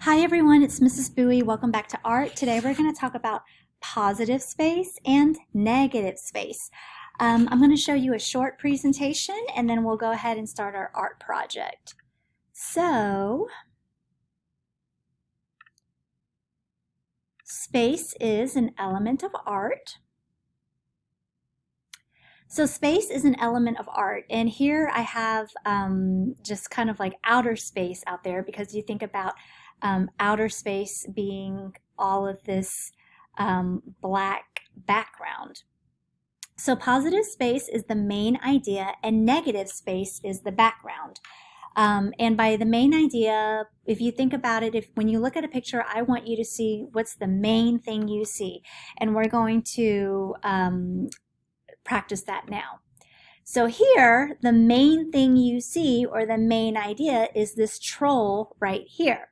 Hi everyone, it's Mrs. Bowie. Welcome back to art. Today we're going to talk about positive space and negative space. I'm going to show you a short presentation and then we'll go ahead and start our art project. So, space is an element of art. So space is an element of art, and here I have just kind of like outer space out there, because you think about outer space being all of this black background. So positive space is the main idea and negative space is the background. And by the main idea, if you think about it, when you look at a picture, I want you to see what's the main thing you see. And we're going to practice that now. So here, the main thing you see, or the main idea, is this troll right here.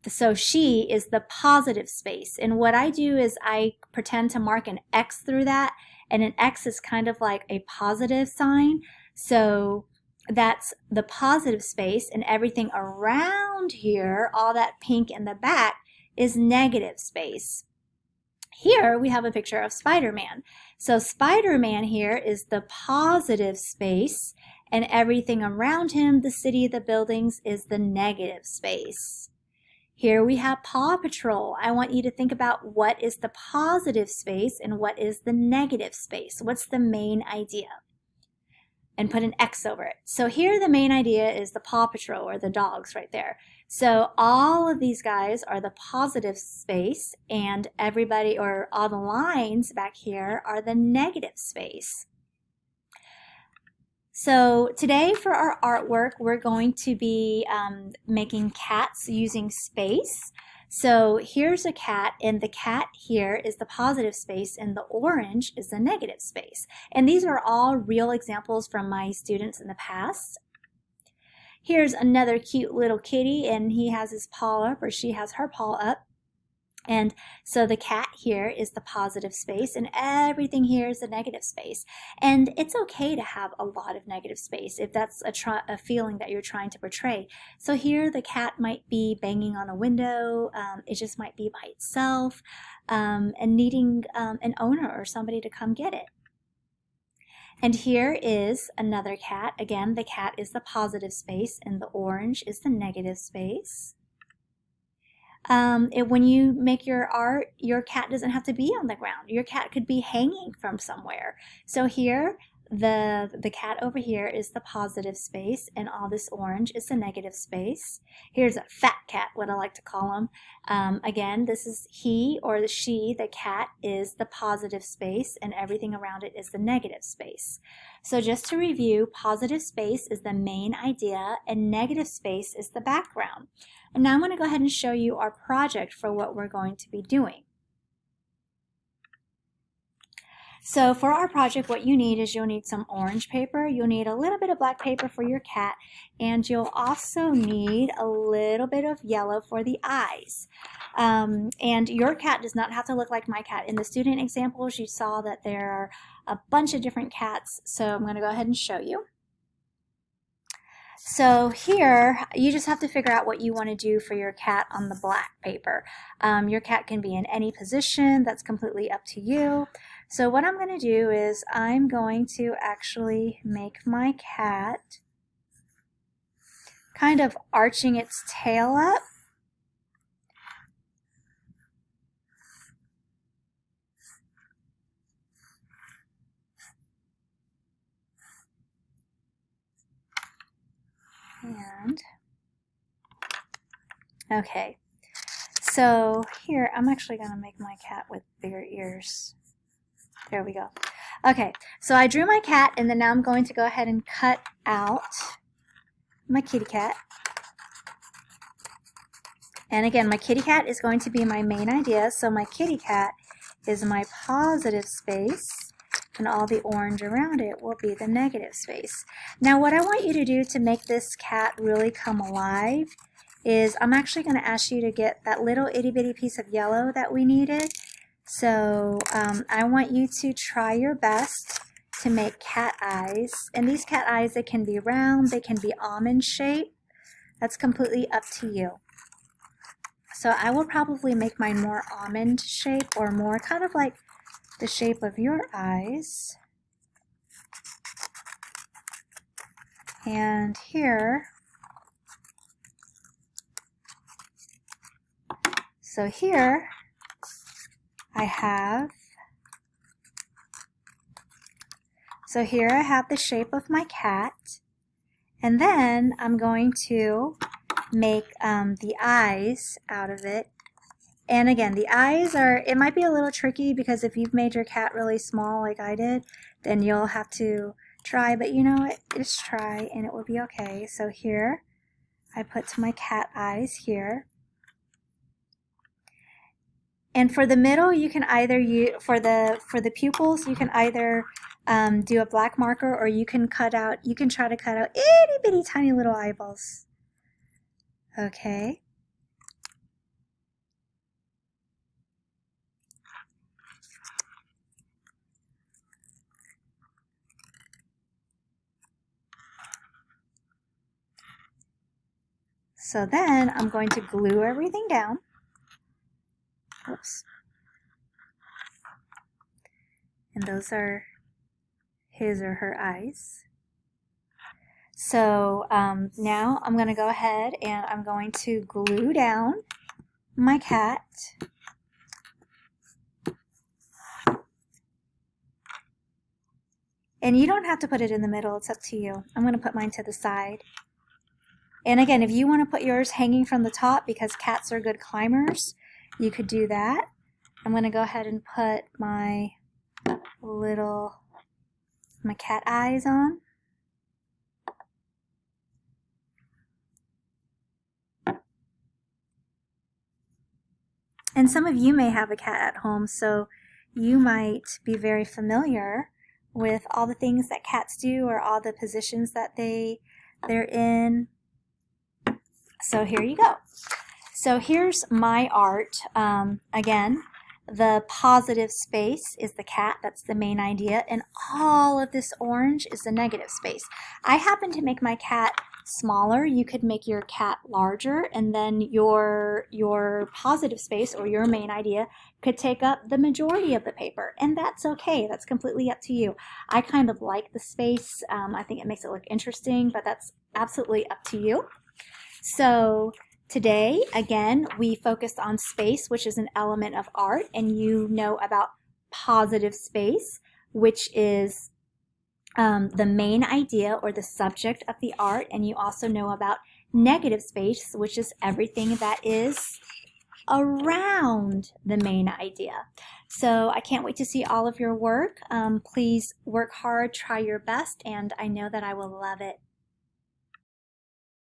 So she is the positive space. And what I do is I pretend to mark an X through that, and an X is kind of like a positive sign. So that's the positive space, and everything around here, all that pink in the back, is negative space. Here we have a picture of Spider-Man. So Spider-Man here is the positive space, and everything around him, the city, the buildings, is the negative space. Here we have Paw Patrol. I want you to think about what is the positive space and what is the negative space. What's the main idea? And put an X over it. So here the main idea is the Paw Patrol, or the dogs right there. So all of these guys are the positive space, and everybody, or all the lines back here, are the negative space. So today for our artwork, we're going to be making cats using space. So here's a cat, and the cat here is the positive space, and the orange is the negative space. And these are all real examples from my students in the past. Here's another cute little kitty, and he has his paw up, or she has her paw up. And so the cat here is the positive space, and everything here is the negative space. And it's okay to have a lot of negative space if that's a feeling that you're trying to portray. So here the cat might be banging on a window, it just might be by itself, and needing an owner or somebody to come get it. And here is another cat. Again, the cat is the positive space, and the orange is the negative space. When you make your art, your cat doesn't have to be on the ground. Your cat could be hanging from somewhere. So here, the cat over here is the positive space, and all this orange is the negative space. Here's a fat cat, what I like to call him. Again, this is he or she, the cat, is the positive space, and everything around it is the negative space. So just to review, positive space is the main idea, and negative space is the background. And now I'm going to go ahead and show you our project for what we're going to be doing. So for our project, what you need is you'll need some orange paper, you'll need a little bit of black paper for your cat, and you'll also need a little bit of yellow for the eyes. And your cat does not have to look like my cat. In the student examples, you saw that there are a bunch of different cats, so I'm going to go ahead and show you. So here, you just have to figure out what you want to do for your cat on the black paper. Your cat can be in any position, that's completely up to you. So what I'm going to do is I'm going to actually make my cat kind of arching its tail up. And okay, so here I'm actually going to make my cat with bigger ears. There we go. Okay, so I drew my cat, and then now I'm going to go ahead and cut out my kitty cat. And again, my kitty cat is going to be my main idea, so my kitty cat is my positive space, and all the orange around it will be the negative space. Now what I want you to do to make this cat really come alive is I'm actually going to ask you to get that little itty bitty piece of yellow that we needed. So I want you to try your best to make cat eyes. And these cat eyes, they can be round, they can be almond shaped. That's completely up to you. So I will probably make mine more almond shape or more kind of like the shape of your eyes. And here, so here I have, the shape of my cat. And then I'm going to make the eyes out of it. And again, the eyes it might be a little tricky because if you've made your cat really small like I did, then you'll have to try, but you know what, just try and it will be okay. So here, I put my cat eyes here. And for the middle, you can either use, for the pupils, you can either do a black marker or you can try to cut out itty bitty tiny little eyeballs. Okay. So then I'm going to glue everything down. Oops. And those are his or her eyes. So now I'm going to go ahead and I'm going to glue down my cat. And you don't have to put it in the middle, it's up to you. I'm going to put mine to the side. And again, if you want to put yours hanging from the top because cats are good climbers, you could do that. I'm going to go ahead and put my cat eyes on. And some of you may have a cat at home, so you might be very familiar with all the things that cats do or all the positions that they're in. So here you go. So here's my art. Again, the positive space is the cat, that's the main idea, and all of this orange is the negative space. I happen to make my cat smaller. You could make your cat larger, and then your positive space or your main idea could take up the majority of the paper, and that's okay. That's completely up to you. I kind of like the space. I think it makes it look interesting, but that's absolutely up to you. So today, again, we focused on space, which is an element of art, and you know about positive space, which is the main idea or the subject of the art, and you also know about negative space, which is everything that is around the main idea. So I can't wait to see all of your work. Please work hard, try your best, and I know that I will love it.